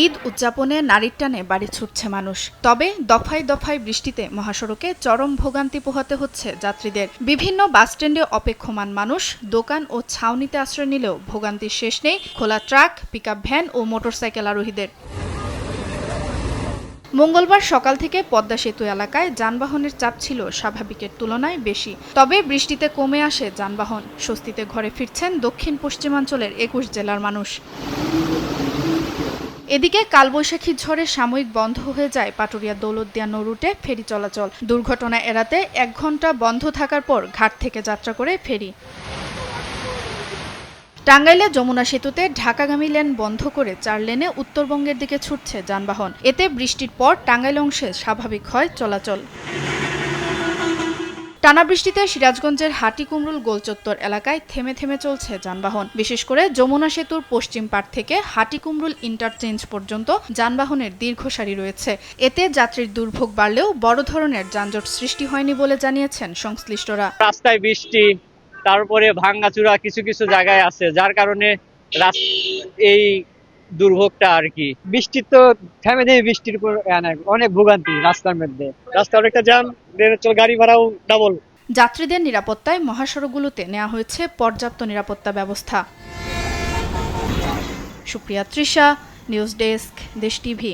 ঈদ উদযাপনে নারীর টানে বাড়ি ছুটছে মানুষ। তবে দফায় দফায় বৃষ্টিতে মহাসড়কে চরম ভোগান্তি পোহাতে হচ্ছে যাত্রীদের। বিভিন্ন বাসস্ট্যান্ডে অপেক্ষমান মানুষ দোকান ও ছাউনিতে আশ্রয় নিলেও ভোগান্তির শেষ নেই খোলা ট্রাক, পিকআপ ভ্যান ও মোটরসাইকেল আরোহীদের। মঙ্গলবার সকাল থেকে পদ্মা সেতু এলাকায় যানবাহনের চাপ ছিল স্বাভাবিকের তুলনায় বেশি। তবে বৃষ্টিতে কমে আসে যানবাহন। স্বস্তিতে ঘরে ফিরছেন দক্ষিণ পশ্চিমাঞ্চলের ২১ জেলার মানুষ। এদিকে কালবৈশাখী ঝড়ে সাময়িক বন্ধ হয়ে যায় পাটুরিয়া দৌলতদিয়া নৌরুটে ফেরি চলাচল। দুর্ঘটনা এড়াতে ১ ঘণ্টা বন্ধ থাকার পর ঘাট থেকে যাত্রা করে ফেরি। টাঙ্গাইলে যমুনা সেতুতে ঢাকাগামী লেন বন্ধ করে ৪ লেনে উত্তরবঙ্গের দিকে ছুটছে যানবাহন। এতে বৃষ্টির পর টাঙ্গাইল অংশে স্বাভাবিক হয় চলাচল। টানা বৃষ্টিতে সিরাজগঞ্জের হাটিকুমরুল গোলচত্বর এলাকায় থেমে থেমে চলছে যানবাহন। বিশেষ করে যমুনা সেতুর পশ্চিম পাড় থেকে হাটিকুমরুল ইন্টারচেঞ্জ পর্যন্ত যানবাহনের দীর্ঘ সারি রয়েছে। এতে যাত্রীর দুর্ভোগ বাড়লেও বড় ধরনের যানজট সৃষ্টি হয়নি বলে জানিয়েছেন সংশ্লিষ্টরা। রাস্তায় বৃষ্টি, তারপরে ভাঙাচুরা কিছু কিছু জায়গায় আছে, যার কারণে এই দুর্ভোগটা আর কি। বৃষ্টি তো থেমে নেই, বৃষ্টির উপর অনেক ভোগান্তি রাস্তার মধ্যে। রাস্তা অনেকটা জ্যাম, গাড়ি ভাড়াও ডাবল। যাত্রীদের নিরাপত্তায় মহাসড়কগুলোতে নেওয়া হয়েছে পর্যাপ্ত নিরাপত্তা ব্যবস্থা। সুপ্রিয়া তৃষা, নিউজ ডেস্ক, দেশ টিভি।